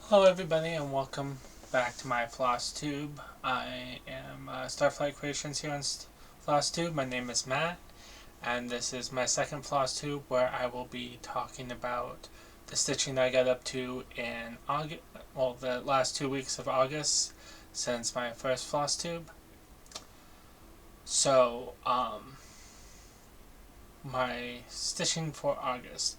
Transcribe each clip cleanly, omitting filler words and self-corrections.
Hello everybody and welcome back to my Flosstube. I am Starflight Creations here on Flosstube. My name is Matt and this is my second Flosstube where I will be talking about the stitching that I got up to in August, well, the last 2 weeks of August since my first Flosstube. So, my stitching for August.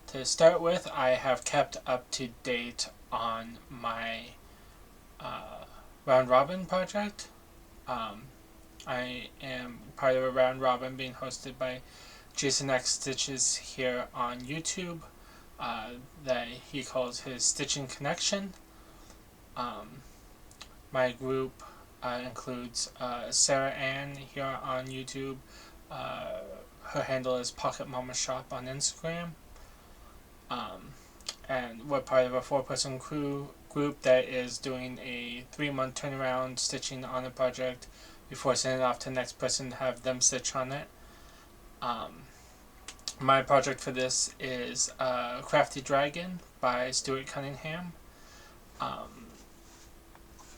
To start with, I have kept up to date on my round robin project. I am part of a round robin being hosted by Jason X Stitches here on YouTube that he calls his Stitching Connection. My group includes Sarah Ann here on YouTube. Her handle is Pocket Mama Shop on Instagram. And we're part of a 4-person group that is doing a 3-month turnaround stitching on a project before sending it off to the next person to have them stitch on it. My project for this is Crafty Dragon by Stuart Cunningham.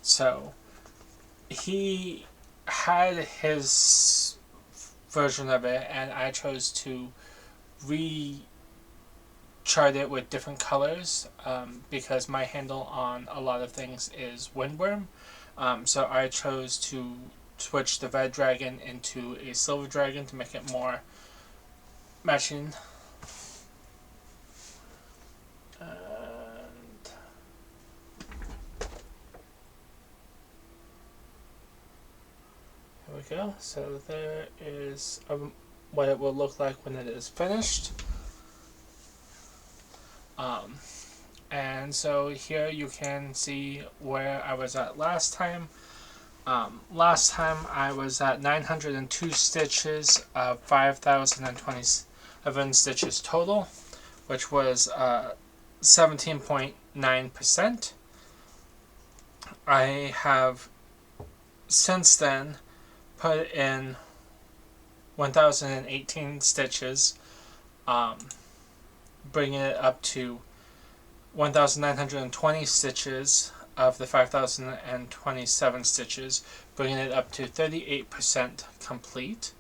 So he had his version of it and I chose to chart it with different colors because my handle on a lot of things is Windworm. So I chose to switch the red dragon into a silver dragon to make it more matching. And here we go. So there is what it will look like when it is finished. And so here you can see where I was at last time. Last time I was at 902 stitches of 5,027 stitches total, which was 17.9%. I have since then put in 1,018 stitches, bringing it up to 1,920 stitches of the 5,027 stitches, bringing it up to 38% complete.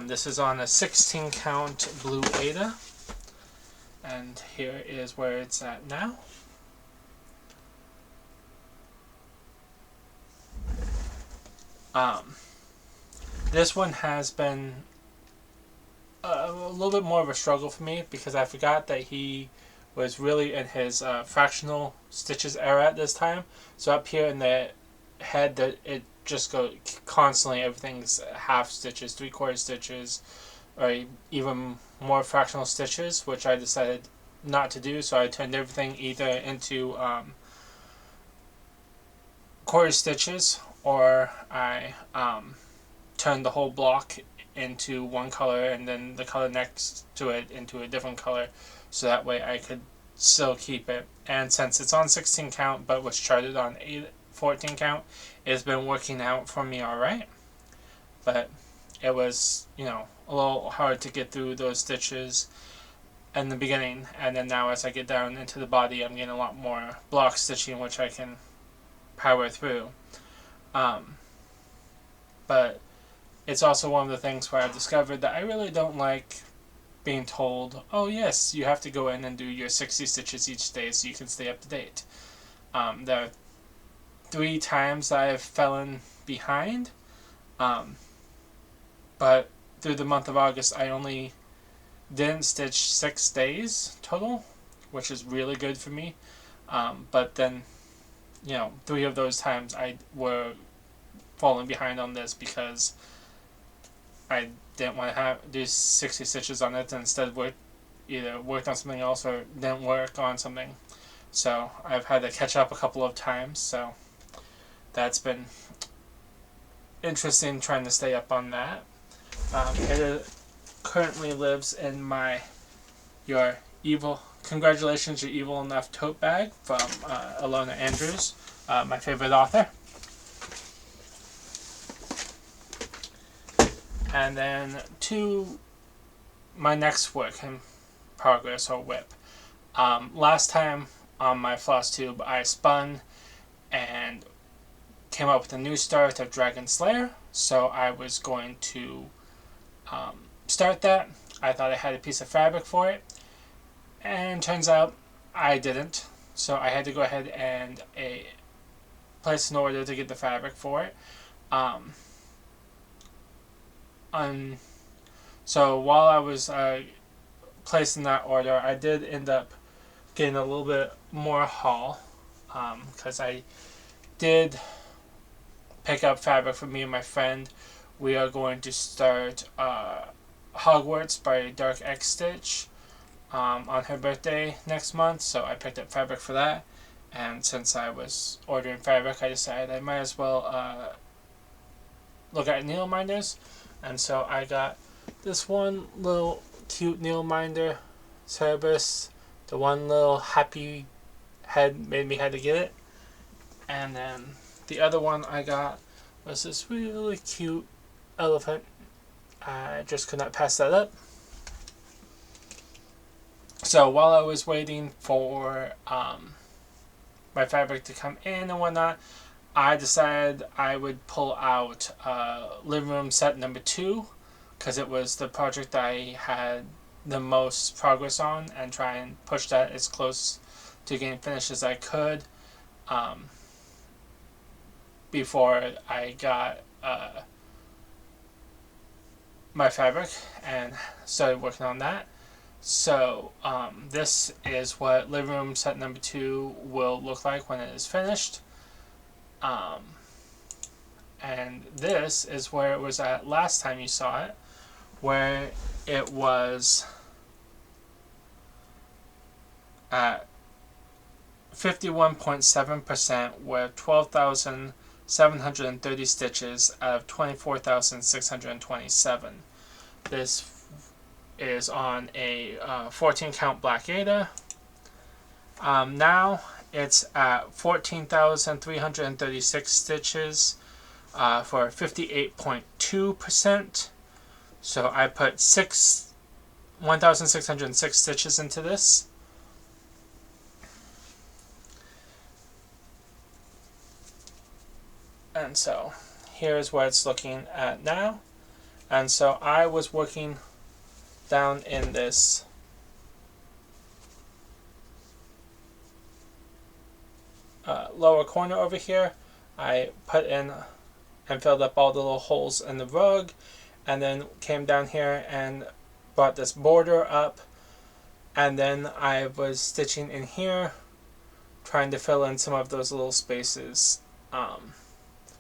This is on a 16 count blue Ada, and here is where it's at now. This one has been a little bit more of a struggle for me because I forgot that he was really in his fractional stitches era at this time. So up here in the head, that it just goes constantly, everything's half stitches, 3/4 stitches, or even more fractional stitches, which I decided not to do. So I turned everything either into quarter stitches, or I turned the whole block into one color and then the color next to it into a different color, so that way I could still keep it. And since it's on 16 count but was charted on 14 count, it's been working out for me alright. But it was, a little hard to get through those stitches in the beginning, and then now as I get down into the body I'm getting a lot more block stitching which I can power through. But it's also one of the things where I've discovered that I really don't like being told, oh yes, you have to go in and do your 60 stitches each day so you can stay up to date. There are 3 times I've fallen behind, but through the month of August I only didn't stitch 6 days total, which is really good for me. But then, 3 of those times I were falling behind on this because I didn't want to do 60 stitches on it and instead either worked on something else or didn't work on something. So I've had to catch up a couple of times, so that's been interesting trying to stay up on that. It currently lives in my Congratulations, You're Evil Enough tote bag from Elena Andrews, my favorite author. And then to my next work in progress, or WIP. Last time on my Flosstube, I spun and came up with a new start of Dragon Slayer. So I was going to start that. I thought I had a piece of fabric for it, and turns out I didn't. So I had to go ahead and place an order to get the fabric for it. So while I was placing that order, I did end up getting a little bit more haul, because I did pick up fabric for me and my friend. We are going to start Hogwarts by Dark X Stitch on her birthday next month, so I picked up fabric for that. And since I was ordering fabric, I decided I might as well look at needle minders. And so I got this one little cute needle minder, Cerberus. The one little happy head made me had to get it. And then the other one I got was this really cute elephant. I just could not pass that up. So while I was waiting for my fabric to come in and whatnot, I decided I would pull out living room set number 2, because it was the project I had the most progress on, and try and push that as close to getting finished as I could before I got my fabric and started working on that. So this is what living room set number 2 will look like when it is finished. And this is where it was at last time you saw it, where it was at 51.7% with 12,730 stitches out of 24,627. This is on a 14 count black Ada. Now it's at 14,336 stitches for 58.2%. So I put 1,606 stitches into this. And so here's what it's looking at now. And so I was working down in this lower corner over here. I put in and filled up all the little holes in the rug, and then came down here and brought this border up, and then I was stitching in here, trying to fill in some of those little spaces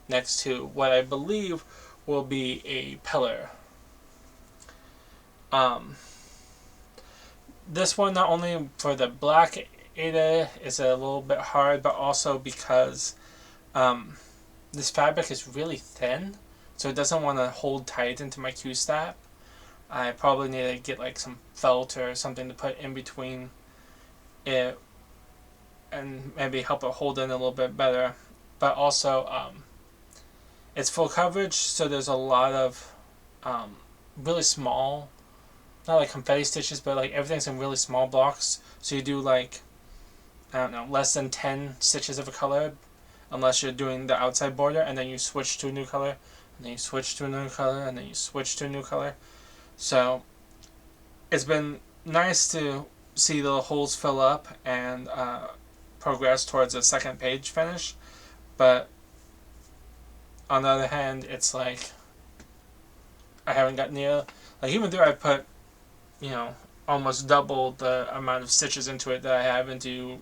next to what I believe will be a pillar. This one, not only for the black Ada is a little bit hard, but also because this fabric is really thin, so it doesn't want to hold tight into my Q-stap. I probably need to get like some felt or something to put in between it and maybe help it hold in a little bit better. But also it's full coverage, so there's a lot of really small, not like confetti stitches, but like everything's in really small blocks. So you do like, I don't know, less than 10 stitches of a color, unless you're doing the outside border, and then you switch to a new color, and then you switch to a new color, and then you switch to a new color. So it's been nice to see the holes fill up and progress towards a second page finish. But on the other hand, it's like I haven't got near, like even though I put, you know, almost double the amount of stitches into it that I have into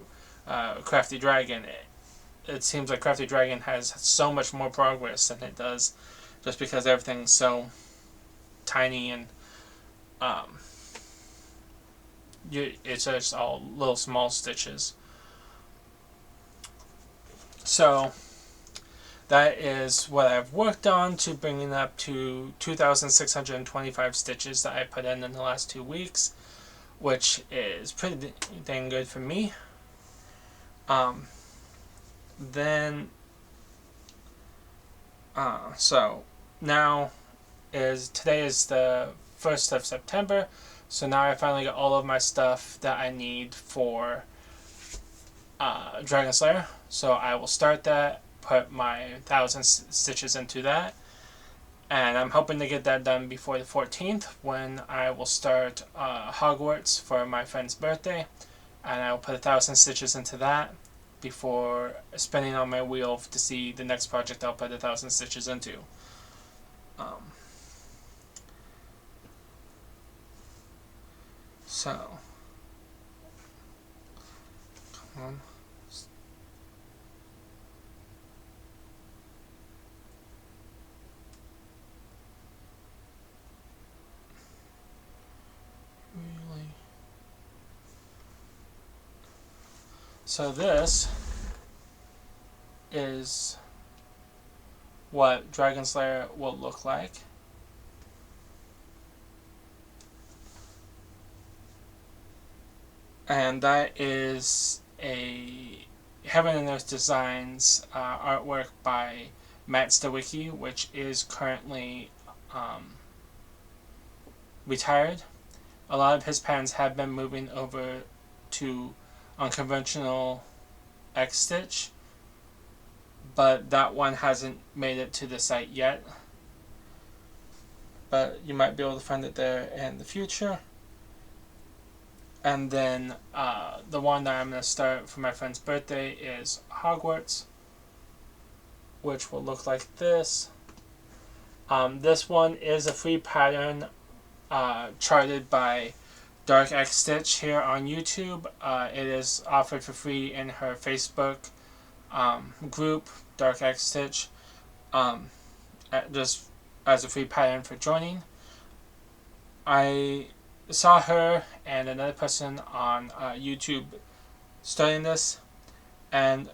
Crafty Dragon, it seems like Crafty Dragon has so much more progress than it does, just because everything's so tiny and it's just all little small stitches. So that is what I've worked on to bring it up to 2,625 stitches that I put in the last 2 weeks, which is pretty dang good for me. So now today is the 1st of September, so now I finally got all of my stuff that I need for Dragon Slayer. So I will start that, put my 1,000 stitches into that, and I'm hoping to get that done before the 14th, when I will start Hogwarts for my friend's birthday, and I will put 1,000 stitches into that before spinning on my wheel to see the next project I'll put 1,000 stitches into. So, come on. Really? So this is what Dragon Slayer will look like. And that is a Heaven and Earth Designs artwork by Matt Stawicki, which is currently retired. A lot of his patterns have been moving over to unconventional X-Stitch, but that one hasn't made it to the site yet. But you might be able to find it there in the future. And then the one that I'm going to start for my friend's birthday is Hogwarts, which will look like this. This one is a free pattern charted by Dark X Stitch here on YouTube. It is offered for free in her Facebook group, Dark X Stitch, just as a free pattern for joining. I saw her and another person on YouTube studying this, and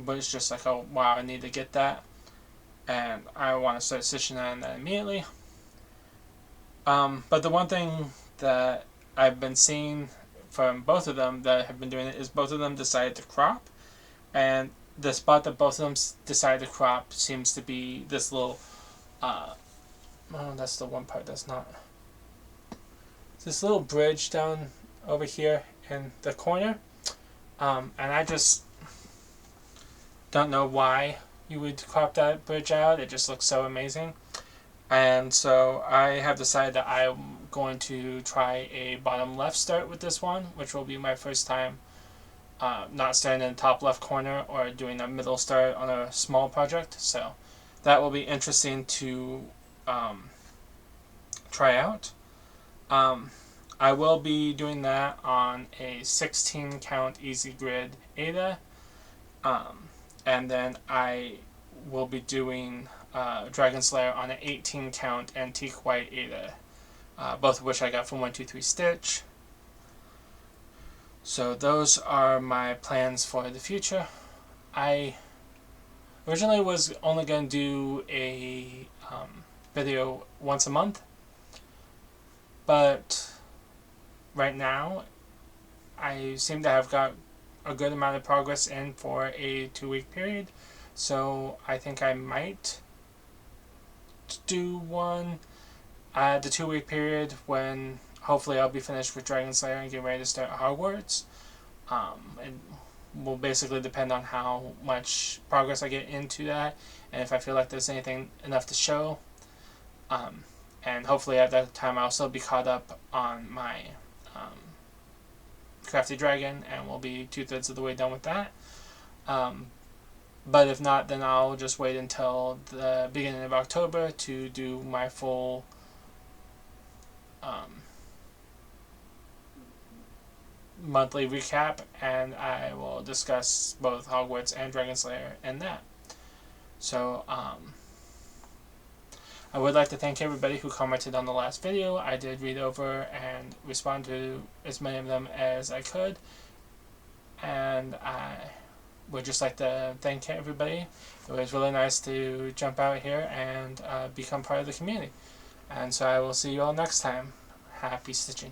was just like, oh wow, I need to get that, and I want to start stitching on that immediately. But the one thing that I've been seeing from both of them that have been doing it is both of them decided to crop, and the spot that both of them decided to crop seems to be this little oh, that's the one part that's not, this little bridge down over here in the corner, and I just don't know why you would crop that bridge out. It just looks so amazing. And so I have decided that I'm going to try a bottom left start with this one, which will be my first time not starting in the top left corner or doing a middle start on a small project. So that will be interesting to try out. I will be doing that on a 16 count easy grid Ada, and then I will be doing Dragon Slayer on an 18 count antique white Ada, both of which I got from 123 Stitch. So those are my plans for the future. I originally was only going to do a video once a month, but right now I seem to have got a good amount of progress in for a 2-week period, so I think I might do one at the 2-week period when hopefully I'll be finished with Dragon Slayer and get ready to start Hogwarts. It will basically depend on how much progress I get into that, and if I feel like there's anything enough to show. And hopefully at that time I'll still be caught up on my Crafty Dragon, and we'll be 2/3 of the way done with that. But if not, then I'll just wait until the beginning of October to do my full monthly recap, and I will discuss both Hogwarts and Dragon Slayer in that. So I would like to thank everybody who commented on the last video. I did read over and respond to as many of them as I could, and I would just like to thank everybody. It was really nice to jump out here and become part of the community. And so I will see you all next time. Happy stitching.